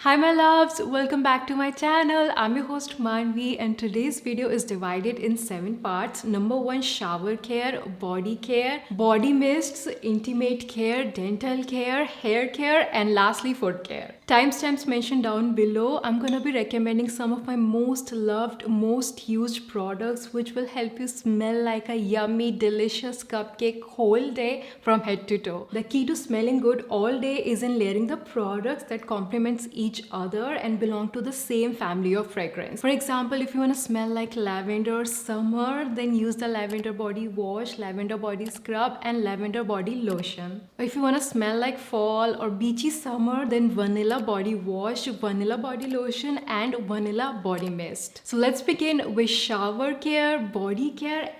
Hi my loves, welcome back to my channel. I'm your host Manvi and today's video is divided in 7 parts. Number 1, shower care, body mists, intimate care, dental care, hair care, and lastly foot care. Timestamps mentioned down below. I'm gonna be recommending some of my most loved, most used products which will help you smell like a yummy, delicious cupcake whole day from head to toe. The key to smelling good all day is in layering the products that complements each other and belong to the same family of fragrance. For example, if you want to smell like lavender summer, then use the lavender body wash, lavender body scrub, and lavender body lotion. Or if you want to smell like fall or beachy summer, then vanilla body wash, vanilla body lotion, and vanilla body mist. So let's begin with shower care,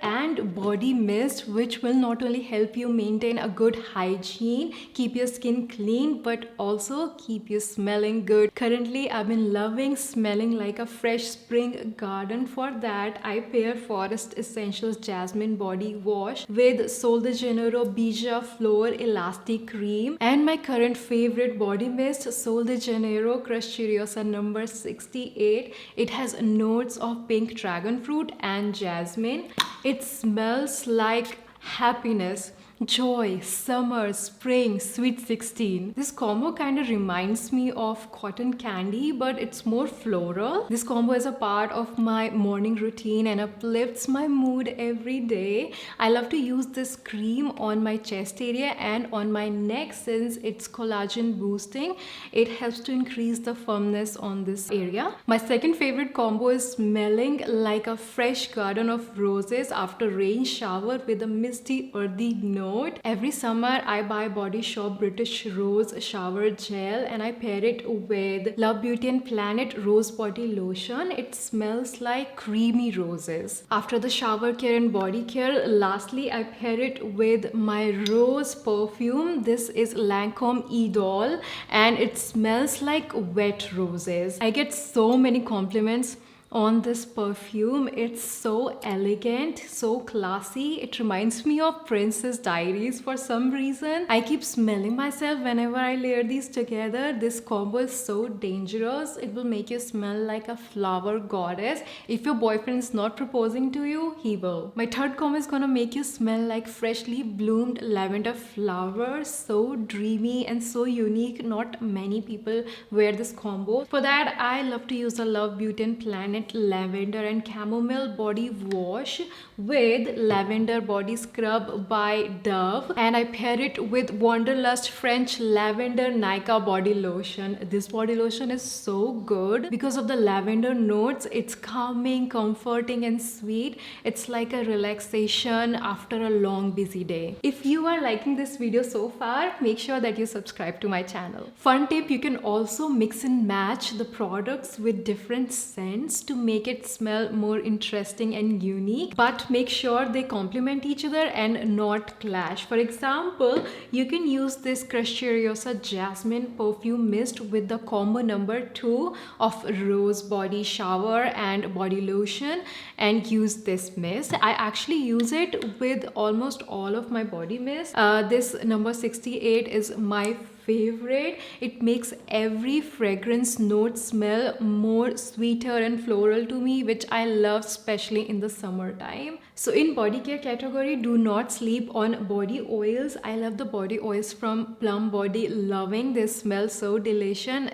and body mist, which will not only help you maintain a good hygiene, keep your skin clean, but also keep you smelling good. Currently, I've been loving smelling like a fresh spring garden. For that, I pair Forest Essentials Jasmine Body Wash with Sol de Janeiro Bija Floor Elastic Cream and my current favorite body mist, Sol de Janeiro Crush Curiosa number 68. It has notes of pink dragon fruit and jasmine. It smells like happiness, joy, summer, spring, sweet 16. This combo kind of reminds me of cotton candy, but it's more floral. This combo is a part of my morning routine and uplifts my mood every day. I love to use this cream on my chest area and on my neck since it's collagen boosting. It helps to increase the firmness on this area. My second favorite combo is smelling like a fresh garden of roses after rain shower with a misty earthy note. Every summer I buy Body Shop British Rose shower gel and I pair it with Love Beauty and Planet Rose Body Lotion. It smells like creamy roses. After the shower care and body care, lastly I pair it with my rose perfume. This is Lancome Idol and it smells like wet roses. I get so many compliments on this perfume. It's so elegant, so classy. It reminds me of Princess Diaries for some reason. I keep smelling myself whenever I layer these together. This combo is so dangerous. It will make you smell like a flower goddess. If your boyfriend is not proposing to you, he will. My third combo is gonna make you smell like freshly bloomed lavender flowers. So dreamy and so unique. Not many people wear this combo. For that, I love to use the Love Beauty and Planet lavender and chamomile body wash with lavender body scrub by Dove, and I pair it with Wanderlust French lavender Nika body lotion. This body lotion is so good because of the lavender notes. It's calming, comforting, and sweet. It's like a relaxation after a long busy day. If you are liking this video so far, make sure that you subscribe to my channel. Fun tip, you can also mix and match the products with different scents to make it smell more interesting and unique, but make sure they complement each other and not clash. For example, you can use this Crush Curiosa Jasmine perfume mist with the combo number 2 of rose body shower and body lotion and use this mist. I actually use it with almost all of my body mist. This number 68 is my favorite. It makes every fragrance note smell more sweeter and floral to me, which I love, especially in the summertime. So in body care category, do not sleep on body oils. I love the body oils from Plum Body Loving. They smell so delicious.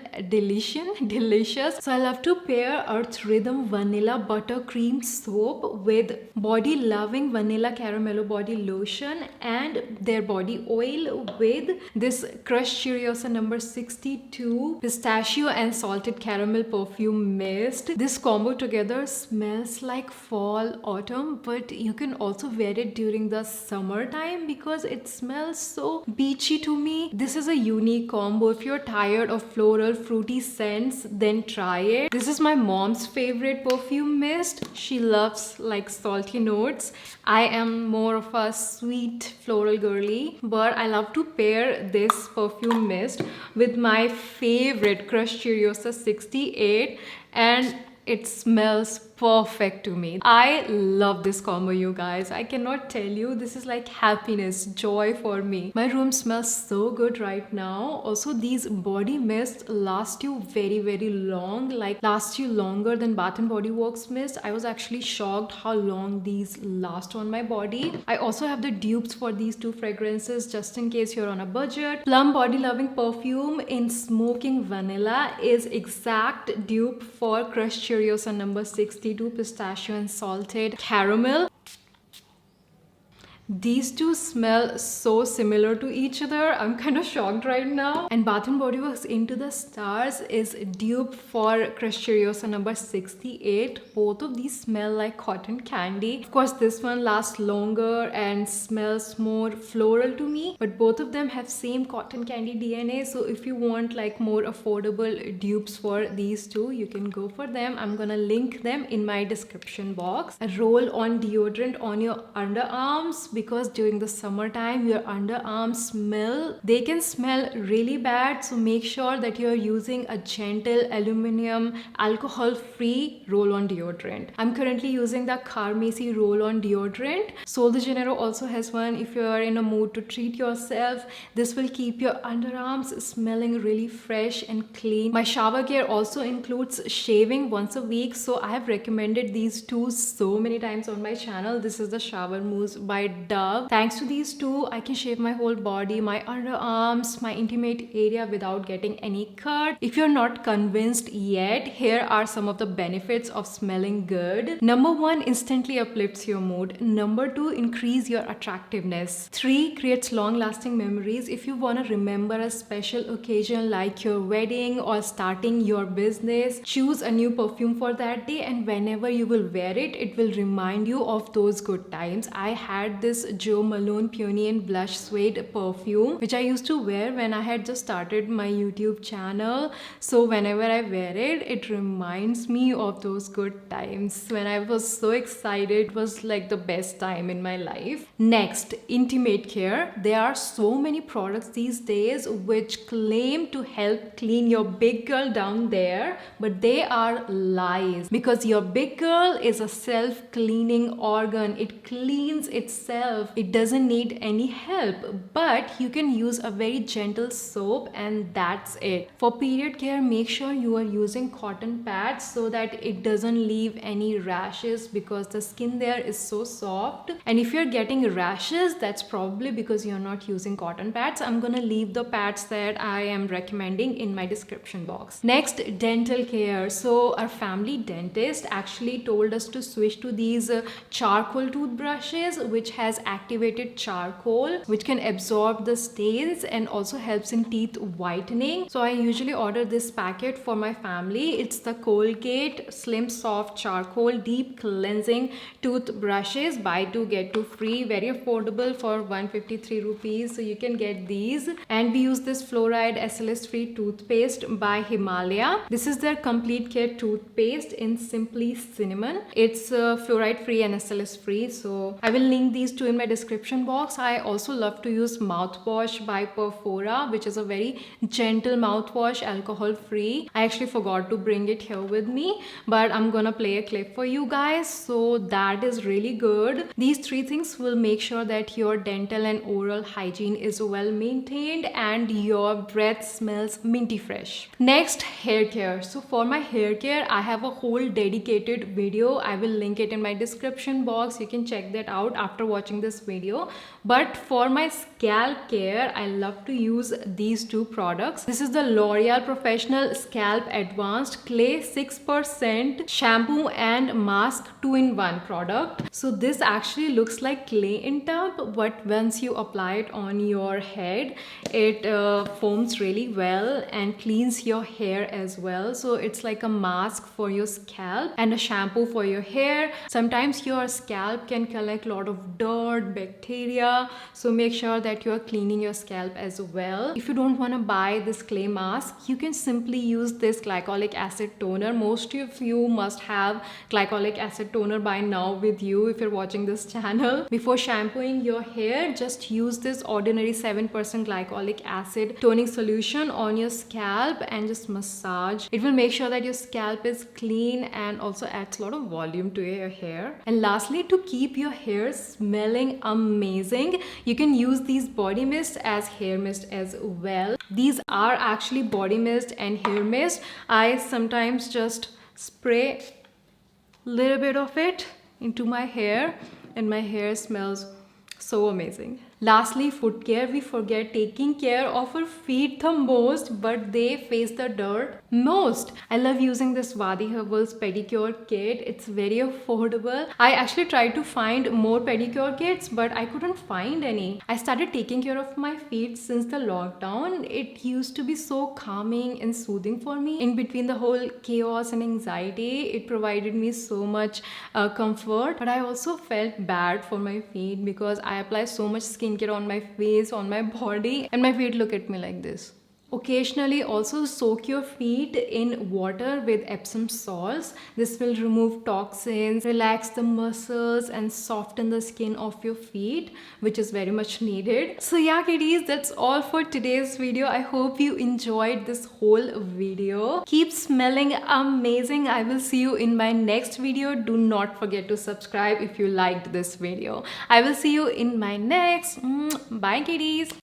So I love to pair Earth Rhythm Vanilla Buttercream Soap with Body Loving Vanilla Caramello Body Lotion and their body oil with this Crush Curiosa number 62 Pistachio and Salted Caramel Perfume Mist. This combo together smells like fall, autumn, but you can also wear it during the summertime because it smells so beachy to me. This is a unique combo. If you're tired of floral fruity scents, then try it. This is my mom's favorite perfume mist. She loves like salty notes. I am more of a sweet floral girly, but I love to pair this perfume mist with my favorite Crush Curiosa 68 and it smells perfect to me. I love this combo, you guys. I cannot tell you, this is like happiness, joy for me. My room smells so good right now. Also, these body mists last you very long, like last you longer than Bath and Body Works mist. I was actually shocked how long these last on my body. I also have the dupes for these two fragrances just in case you're on a budget. Plum Body Loving perfume in Smoking Vanilla is exact dupe for Crushed Cheerios and number 62 Pistachio and Salted Caramel. These two smell so similar to each other. I'm kind of shocked right now. And Bath & Body Works Into the Stars is dupe for Crushed Cheerios number 68. Both of these smell like cotton candy. Of course, this one lasts longer and smells more floral to me. But both of them have same cotton candy DNA. So if you want like more affordable dupes for these two, you can go for them. I'm gonna link them in my description box. A roll-on deodorant on your underarms, because during the summertime your underarms they can smell really bad, so make sure that you're using a gentle aluminum alcohol free roll-on deodorant. I'm currently using the Carmesi roll-on deodorant. Sol de Janeiro also has one. If you're in a mood to treat yourself, this will keep your underarms smelling really fresh and clean. My shower gear also includes shaving once a week, so I have recommended these two so many times on my channel. This is the Shower Mousse by Dove. Thanks to these two, I can shave my whole body, my underarms, my intimate area without getting any cut. If you're not convinced yet, here are some of the benefits of smelling good. Number 1, instantly uplifts your mood. Number 2, increase your attractiveness. 3, creates long-lasting memories. If you want to remember a special occasion like your wedding or starting your business, choose a new perfume for that day, and whenever you will wear it, it will remind you of those good times. I had this Jo Malone Peony and Blush Suede perfume, which I used to wear when I had just started my YouTube channel. So whenever I wear it, it reminds me of those good times when I was so excited. It was like the best time in my life. Next, intimate care. There are so many products these days which claim to help clean your big girl down there, but they are lies, because your big girl is a self-cleaning organ. It cleans itself. It doesn't need any help, but you can use a very gentle soap and that's it. For period care, make sure you are using cotton pads so that it doesn't leave any rashes, because the skin there is so soft. And if you're getting rashes, that's probably because you're not using cotton pads. I'm gonna leave the pads that I am recommending in my description box. Next, dental care. So our family dentist actually told us to switch to these charcoal toothbrushes, which has activated charcoal, which can absorb the stains and also helps in teeth whitening. So I usually order this packet for my family. It's the Colgate Slim Soft Charcoal Deep Cleansing Toothbrushes. Buy 2 get 2 free. Very affordable for 153 rupees. So you can get these. And we use this fluoride SLS free toothpaste by Himalaya. This is their complete care toothpaste in Simply Cinnamon. It's fluoride free and SLS free. So I will link these two in my description box. I also love to use mouthwash by Perfora, which is a very gentle mouthwash, alcohol free. I actually forgot to bring it here with me, but I'm gonna play a clip for you guys. So that is really good. These 3 things will make sure that your dental and oral hygiene is well maintained and your breath smells minty fresh. Next, hair care. So for my hair care, I have a whole dedicated video. I will link it in my description box. You can check that out after watching this video. But for my scalp care, I love to use these 2 products. This is the L'Oreal Professional Scalp Advanced Clay 6% shampoo and mask 2-in-1 product. So this actually looks like clay in tub, but once you apply it on your head, it foams really well and cleans your hair as well. So it's like a mask for your scalp and a shampoo for your hair. Sometimes your scalp can collect a lot of dirt dirt, bacteria. So make sure that you are cleaning your scalp as well. If you don't want to buy this clay mask, you can simply use this glycolic acid toner. Most of you must have glycolic acid toner by now with you if you're watching this channel. Before shampooing your hair, just use this ordinary 7% glycolic acid toning solution on your scalp and just massage. It will make sure that your scalp is clean and also adds a lot of volume to your hair. And lastly, to keep your hair smelling amazing, you can use these body mist as hair mist as well. These are actually body mist and hair mist. I sometimes just spray little bit of it into my hair and my hair smells so amazing. Lastly, foot care. We forget taking care of our feet the most, but they face the dirt most. I love using this Wadi Herbals pedicure kit. It's very affordable. I actually tried to find more pedicure kits, but I couldn't find any. I started taking care of my feet since the lockdown. It used to be so calming and soothing for me. In between the whole chaos and anxiety, it provided me so much comfort. But I also felt bad for my feet because I apply so much skincare on my face, on my body, and my feet look at me like this. Occasionally also soak your feet in water with Epsom salts. This will remove toxins, relax the muscles and soften the skin of your feet, which is very much needed. So yeah kiddies, that's all for today's video. I hope you enjoyed this whole video. Keep smelling amazing. I will see you in my next video. Do not forget to subscribe if you liked this video. I will see you in my next. Bye kiddies.